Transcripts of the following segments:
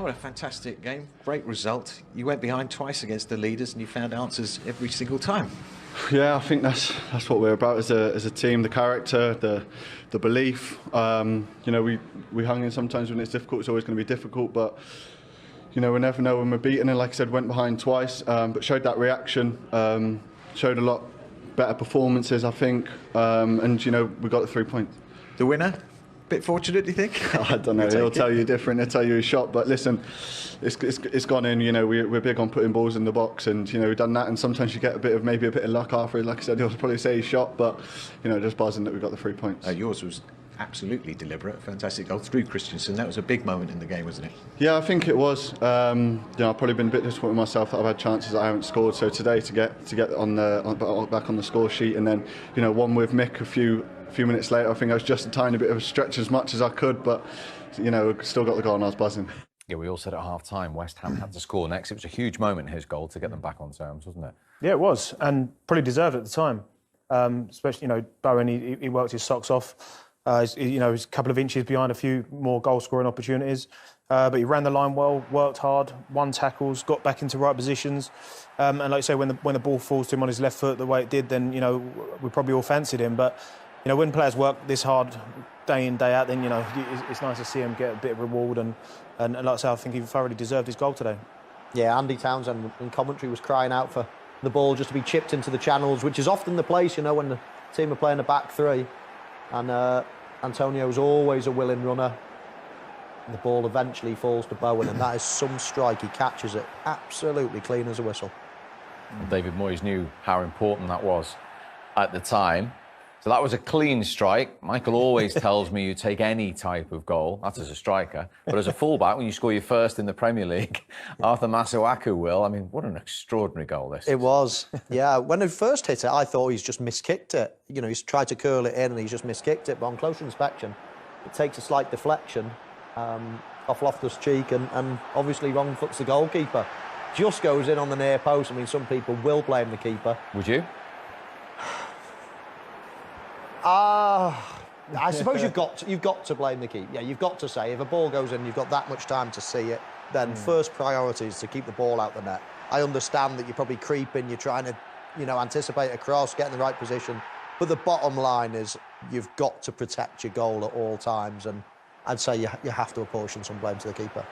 What a fantastic game. Great result. You went behind twice against the leaders and you found answers every single time. Yeah, I think that's what we're about as a team. The character, the belief. We hung in sometimes when it's difficult. It's always going to be difficult, but we never know when we're beaten. And like I said, went behind twice, but showed that reaction. Showed a lot better performances, I think. And we got the 3 points. The winner? Bit fortunate, do you think? I don't know. He'll tell you different. He'll tell you he shot. But listen, it's gone in. We're big on putting balls in the box, and we've done that. And sometimes you get maybe a bit of luck after. Like I said, he'll probably say he shot, but just buzzing that we got the 3 points. Yours was absolutely deliberate. Fantastic goal through Christensen. That was a big moment in the game, wasn't it? Yeah, I think it was. I've probably been a bit disappointed with myself that I've had chances that I haven't scored. So today to get back on the score sheet, and then one with Mick a few minutes later, I think I was just a tiny bit of a stretch as much as I could, but still got the goal and I was buzzing. Yeah, we all said at half-time West Ham had to score next. It was a huge moment, his goal, to get them back on terms, wasn't it? Yeah, it was, and probably deserved at the time. Especially, Bowen, he worked his socks off. He's a couple of inches behind a few more goal-scoring opportunities. But he ran the line well, worked hard, won tackles, got back into right positions. And like I say, when the ball falls to him on his left foot the way it did, then, we probably all fancied him. But when players work this hard day in, day out, then, it's nice to see him get a bit of reward. And like I say, I think he thoroughly deserved his goal today. Yeah, Andy Townsend in commentary was crying out for the ball just to be chipped into the channels, which is often the place, when the team are playing a back three. And Antonio's always a willing runner. And the ball eventually falls to Bowen, and that is some strike. He catches it absolutely clean as a whistle. David Moyes knew how important that was at the time. So that was a clean strike. Michael always tells me you take any type of goal. That's as a striker. But as a fullback, when you score your first in the Premier League, Arthur Masuaku will. I mean, what an extraordinary goal this is. It was. Yeah, when he first hit it, I thought he's just miskicked it. He's tried to curl it in and he's just miskicked it. But on closer inspection, it takes a slight deflection off Loftus-Cheek and obviously wrong foots the goalkeeper. Just goes in on the near post. I mean, some people will blame the keeper. Would you? I suppose you've got to blame the keeper. Yeah, you've got to say, if a ball goes in, you've got that much time to see it, then first priority is to keep the ball out the net. I understand that you're probably creeping, you're trying to, anticipate a cross, get in the right position. But the bottom line is you've got to protect your goal at all times, and I'd say you have to apportion some blame to the keeper.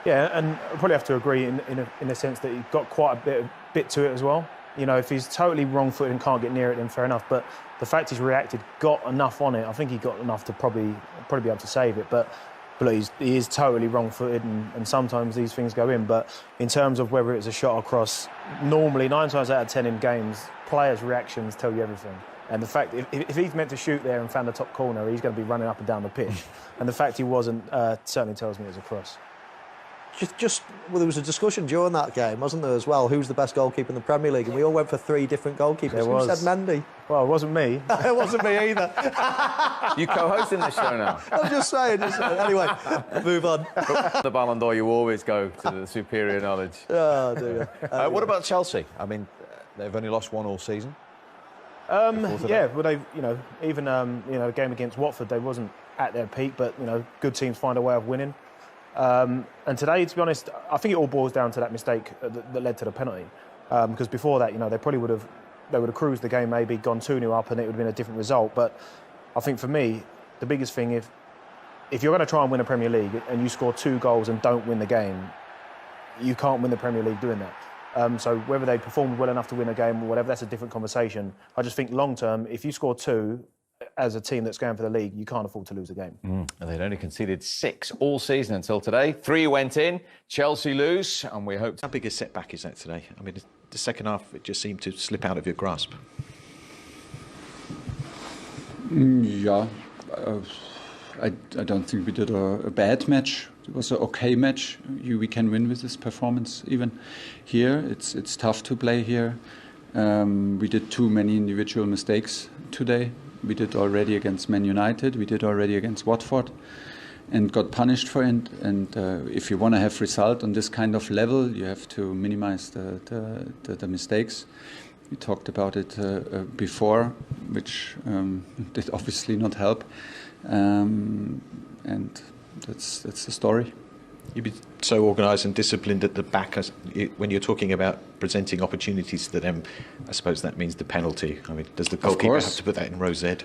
Yeah, and I probably have to agree in a sense that he got quite a bit to it as well. If he's totally wrong-footed and can't get near it, then fair enough. But the fact he's reacted, got enough on it, I think he got enough to probably be able to save it. But he is totally wrong-footed, and sometimes these things go in. But in terms of whether it's a shot or cross, normally 9 times out of 10 in games, players' reactions tell you everything. And the fact, if he's meant to shoot there and found the top corner, he's going to be running up and down the pitch. And the fact he wasn't certainly tells me it was a cross. Well, there was a discussion during that game, wasn't there, as well? Who's the best goalkeeper in the Premier League? And we all went for 3 different goalkeepers. Who said Mendy? Well, it wasn't me. It wasn't me either. You co-hosting this show now? I'm just saying. Anyway, move on. The Ballon d'Or, you always go to the superior knowledge. Oh, dear. What about Chelsea? I mean, they've only lost 1 all season. Yeah, well, they, even the game against Watford, they wasn't at their peak, but good teams find a way of winning. And today, to be honest, I think it all boils down to that mistake that led to the penalty. Because before that, they probably would have cruised the game, maybe gone 2-0 up, and it would have been a different result. But I think for me, the biggest thing, if you're going to try and win a Premier League and you score 2 goals and don't win the game, you can't win the Premier League doing that. So whether they performed well enough to win a game or whatever, that's a different conversation. I just think long term, if you score 2 as a team that's going for the league, you can't afford to lose a game. And they'd only conceded 6 all season until today. 3 went in, Chelsea lose, and we hope... How big a setback is that today? I mean, the second half, it just seemed to slip out of your grasp. Yeah, I don't think we did a bad match. It was an okay match. We can win with this performance. Even here, it's tough to play here. We did too many individual mistakes today. We did already against Man United. We did already against Watford, and got punished for it. And if you want to have result on this kind of level, you have to minimize the mistakes. We talked about it before, which did obviously not help. And that's the story. You've been so organised and disciplined at the back. When you're talking about presenting opportunities to them, I suppose that means the penalty. I mean, does the goalkeeper have to put that in row Z?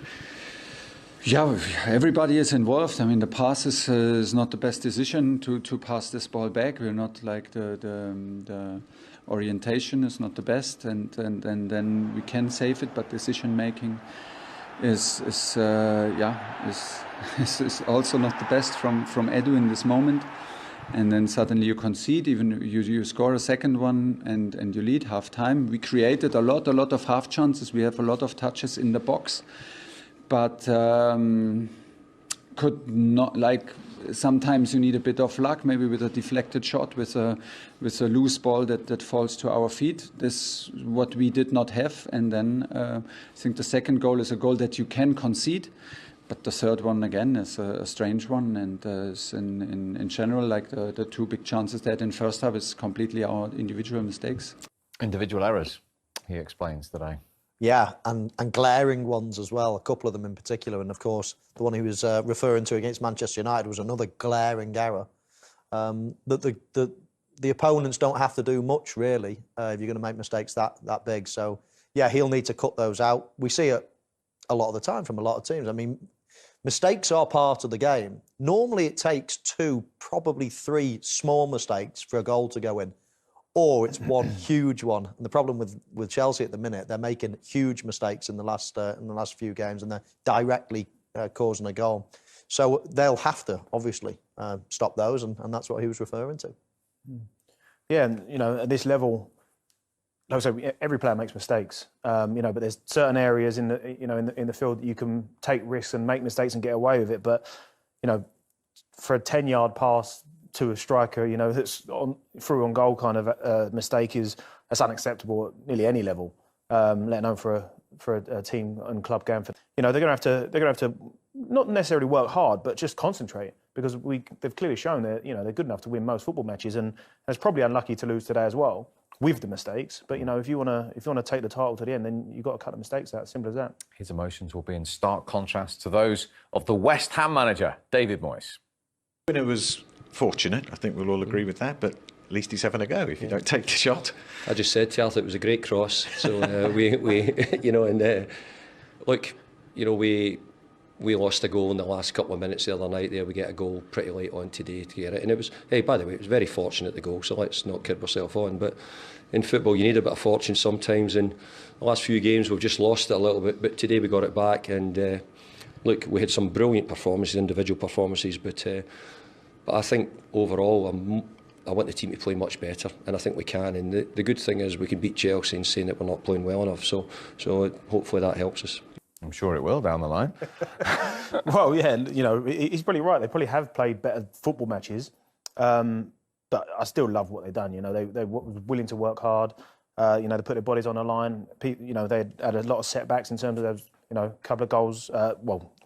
Yeah, everybody is involved. I mean, the pass is not the best decision to pass this ball back. We're not like the orientation is not the best, and then we can save it, but decision making is also not the best from Edu in this moment. And then suddenly you concede, even you score a second one and you lead half time. We created a lot of half chances. We have a lot of touches in the box, but could not, like, sometimes you need a bit of luck, maybe with a deflected shot, with a loose ball that falls to our feet. This is what we did not have. And then I think the second goal is a goal that you can concede. But the third one, again, is a strange one, and is in general, like the two big chances that in first half is completely our individual mistakes. Individual errors, he explains today. Yeah, and glaring ones as well, a couple of them in particular. And, of course, the one he was referring to against Manchester United was another glaring error. That the opponents don't have to do much, really, if you're going to make mistakes that big. So, yeah, he'll need to cut those out. We see it a lot of the time from a lot of teams. I mean, mistakes are part of the game. Normally it takes 2, probably 3 small mistakes for a goal to go in, or it's one huge one. And the problem with Chelsea at the minute, they're making huge mistakes in the last few games, and they're directly causing a goal. So they'll have to, obviously, stop those, and that's what he was referring to. Yeah, and, you know, at this level, like I say, every player makes mistakes, you know, but there's certain areas in the field that you can take risks and make mistakes and get away with it. But, you know, for a 10-yard pass to a striker, you know, that's through on goal kind of mistake that's unacceptable at nearly any level, let alone for a team and club game. You know, they're going to have to not necessarily work hard, but just concentrate, because they've clearly shown that, you know, they're good enough to win most football matches, and it's probably unlucky to lose today as well, with the mistakes. But, you know, if you want to take the title to the end, then you've got to cut the mistakes out. Simple as that. His emotions will be in stark contrast to those of the West Ham manager, David Moyes. It was fortunate, I think we'll all agree with that, but at least he's having a go if you don't take the shot. I just said to Arthur it was a great cross. So we you know, and look, you know, we lost a goal in the last couple of minutes the other night there. We get a goal pretty late on today to get it. And it was, hey, by the way, it was very fortunate, the goal, so let's not kid ourselves on. But in football, you need a bit of fortune sometimes. And the last few games, we've just lost it a little bit. But today we got it back. And look, we had some brilliant performances, individual performances. But I think overall, I want the team to play much better. And I think we can. And the good thing is we can beat Chelsea and saying that we're not playing well enough. So hopefully that helps us. I'm sure it will down the line. Well, yeah, you know, he's probably right. They probably have played better football matches, but I still love what they've done. You know, they were willing to work hard. You know, they put their bodies on the line. You know, they had a lot of setbacks in terms of those, you know, couple of goals.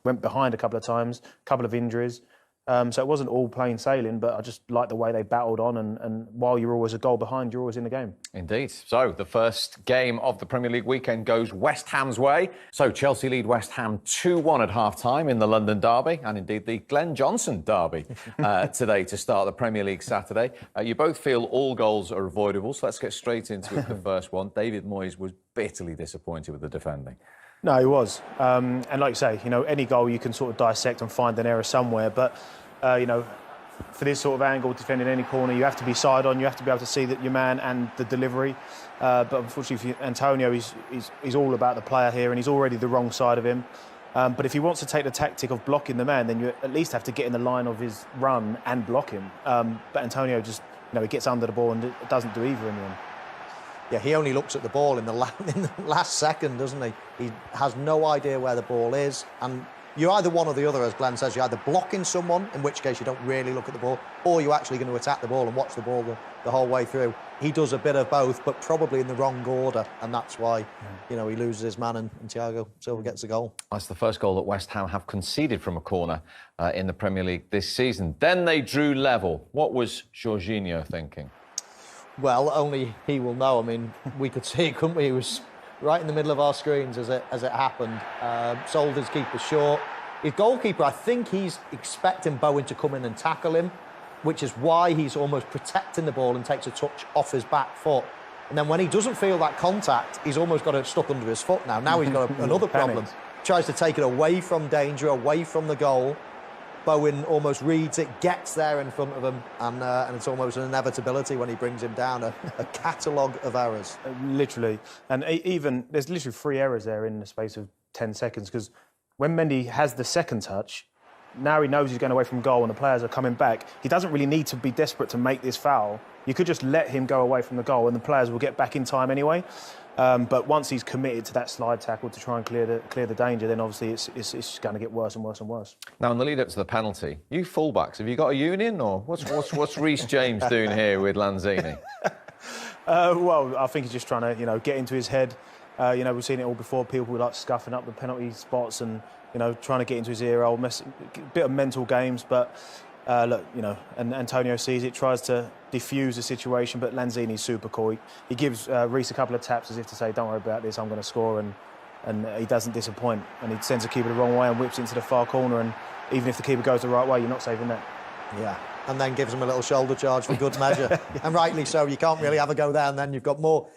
Went behind a couple of times, couple of injuries. So it wasn't all plain sailing, but I just like the way they battled on, and while you're always a goal behind, you're always in the game. Indeed. So the first game of the Premier League weekend goes West Ham's way. So Chelsea lead West Ham 2-1 at half-time in the London derby, and indeed the Glenn Johnson derby today to start the Premier League Saturday. You both feel all goals are avoidable, so let's get straight into it. The first one. David Moyes was bitterly disappointed with the defending. No, he was. And like you say, you know, any goal you can sort of dissect and find an error somewhere. But, you know, for this sort of angle, defending any corner, you have to be side on. You have to be able to see that your man and the delivery. But unfortunately, for Antonio, he's all about the player here, and he's already the wrong side of him. But if he wants to take the tactic of blocking the man, then you at least have to get in the line of his run and block him. But Antonio just, you know, he gets under the ball and it doesn't do either in the end. Yeah, he only looks at the ball in the last second, doesn't he? He has no idea where the ball is. And you're either one or the other, as Glenn says. You're either blocking someone, in which case you don't really look at the ball, or you're actually going to attack the ball and watch the ball the whole way through. He does a bit of both, but probably in the wrong order. And that's why, you know, he loses his man and Thiago Silva gets the goal. That's the first goal that West Ham have conceded from a corner in the Premier League this season. Then they drew level. What was Jorginho thinking? Well, only he will know. I mean, we could see it, couldn't we? He was right in the middle of our screens as it happened. Sold his keeper short. His goalkeeper, I think he's expecting Bowen to come in and tackle him. which is why he's almost protecting the ball and takes a touch off his back foot. And then when he doesn't feel that contact, he's almost got it stuck under his foot now. Now he's got another problem. Tries to take it away from danger, away from the goal. Bowen almost reads it, gets there in front of him, and it's almost an inevitability when he brings him down. A catalogue of errors. Literally. And even, there's literally 3 errors there in the space of 10 seconds, because when Mendy has the second touch, now he knows he's going away from goal and the players are coming back. He doesn't really need to be desperate to make this foul. You could just let him go away from the goal and the players will get back in time anyway. But once he's committed to that slide tackle to try and clear the danger, then obviously it's going to get worse and worse and worse. Now, in the lead up to the penalty, you fullbacks, have you got a union, or what's Reece James doing here with Lanzini? Well, I think he's just trying to get into his head. We've seen it all before. People like scuffing up the penalty spots and trying to get into his ear. Bit of mental games, but. Look, and Antonio sees it, tries to diffuse the situation, but Lanzini's super cool. He gives Reece a couple of taps as if to say, don't worry about this, I'm going to score, and he doesn't disappoint. And he sends the keeper the wrong way and whips into the far corner, and even if the keeper goes the right way, you're not saving that. Yeah, and then gives him a little shoulder charge for good measure. And rightly so, you can't really have a go there, and then you've got more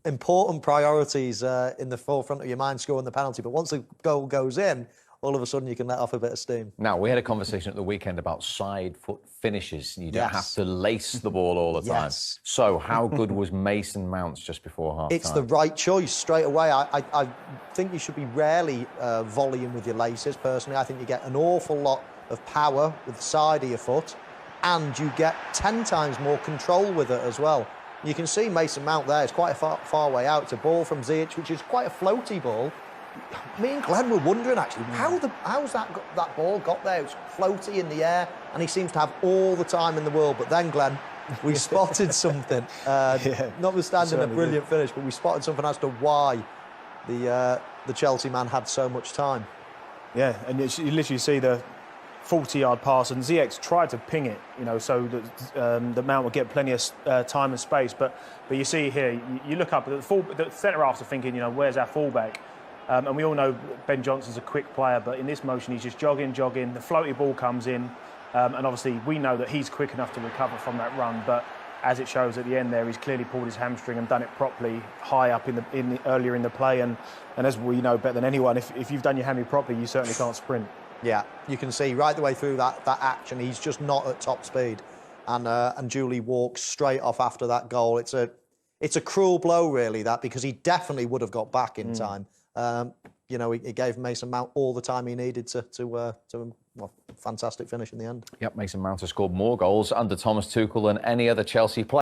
important priorities in the forefront of your mind, scoring the penalty. But once the goal goes in, all of a sudden you can let off a bit of steam. Now, we had a conversation at the weekend about side foot finishes. You don't have to lace the ball all the time. Yes. So how good was Mason Mounts just before half-time? It's the right choice straight away. I think you should be rarely volleying with your laces, personally. I think you get an awful lot of power with the side of your foot, and you get 10 times more control with it as well. You can see Mason Mount there. It's quite a far way out. It's a ball from Ziyech, which is quite a floaty ball. Me and Glenn were wondering, actually, how's that ball got there? It's floaty in the air, and he seems to have all the time in the world. But then, Glenn, we spotted something. Notwithstanding a brilliant finish, but we spotted something as to why the Chelsea man had so much time. Yeah, and you literally see the 40-yard pass, and Ziyech tried to ping it, so that the Mount would get plenty of time and space. But you see here, you look up, the centre-halves are thinking, where's our fullback? And we all know Ben Johnson's a quick player, but in this motion, he's just jogging. The floaty ball comes in, and obviously we know that he's quick enough to recover from that run. But as it shows at the end there, he's clearly pulled his hamstring and done it properly, high up earlier in the play. And as we know better than anyone, if you've done your hammy properly, you certainly can't sprint. Yeah, you can see right the way through that action, he's just not at top speed, and Julie walks straight off after that goal. It's a cruel blow, really, that, because he definitely would have got back in time. He gave Mason Mount all the time he needed to fantastic finish in the end. Yep, Mason Mount has scored more goals under Thomas Tuchel than any other Chelsea player.